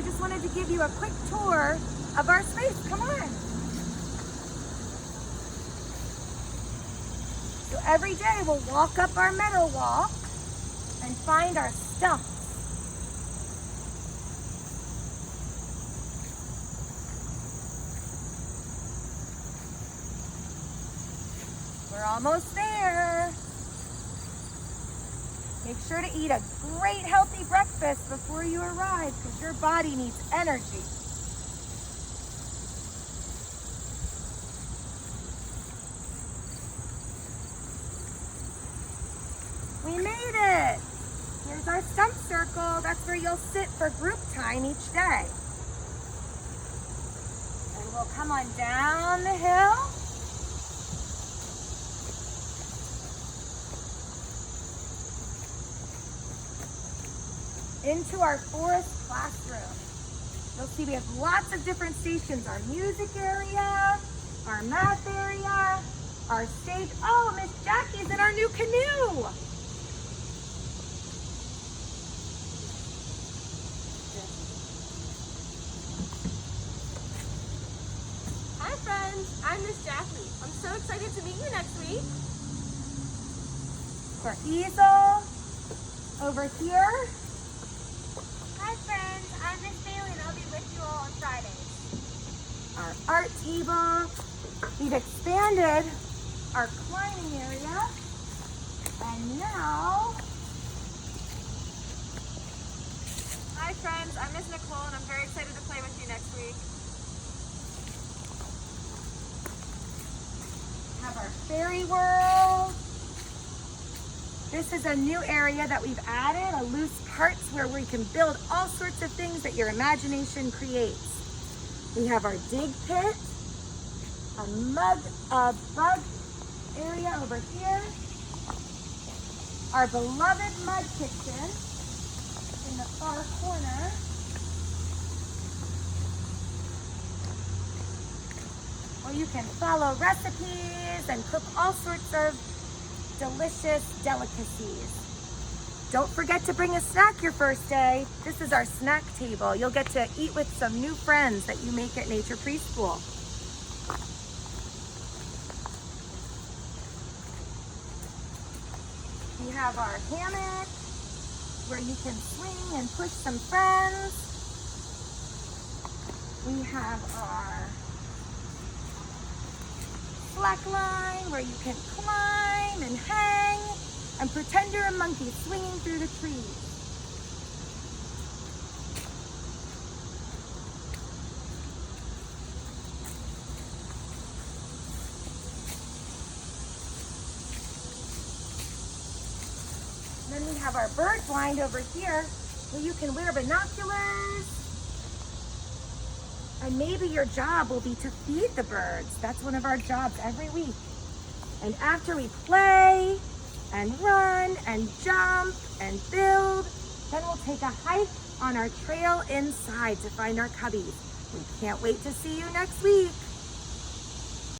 I just wanted to give you a quick tour of our space. Come on. So every day we'll walk up our meadow walk and find our stuff. We're almost there. Make sure to eat a great healthy breakfast before you arrive because your body needs energy. We made it. Here's our stump circle. That's where you'll sit for group time each day. And we'll come on down the hill. Into our forest classroom. You'll see we have lots of different stations. Our music area, our math area, our stage. Oh, Miss Jackie's in our new canoe. Hi friends, I'm Miss Jackie. I'm so excited to meet you next week. Our easel over here. Hi friends, I'm Miss Bailey and I'll be with you all on Fridays. Our art table. We've expanded our climbing area. And now, Hi friends, I'm Miss Nicole and I'm very excited to play with you next week. have our fairy world. This is a new area that we've added, a loose parts where we can build all sorts of things that your imagination creates. We have our dig pit, a bug area over here, our beloved mud kitchen in the far corner. Where you can follow recipes and cook all sorts of delicious delicacies. Don't forget to bring a snack your first day. This is our snack table. You'll get to eat with some new friends that you make at Nature Preschool. We have our hammock where you can swing and push some friends. We have our slack line where you can climb and hang and pretend you're a monkey swinging through the trees. Then we have our bird blind over here where you can wear binoculars. And maybe your job will be to feed the birds. That's one of our jobs every week. And after we play and run and jump and build, then we'll take a hike on our trail inside to find our cubbies. We can't wait to see you next week.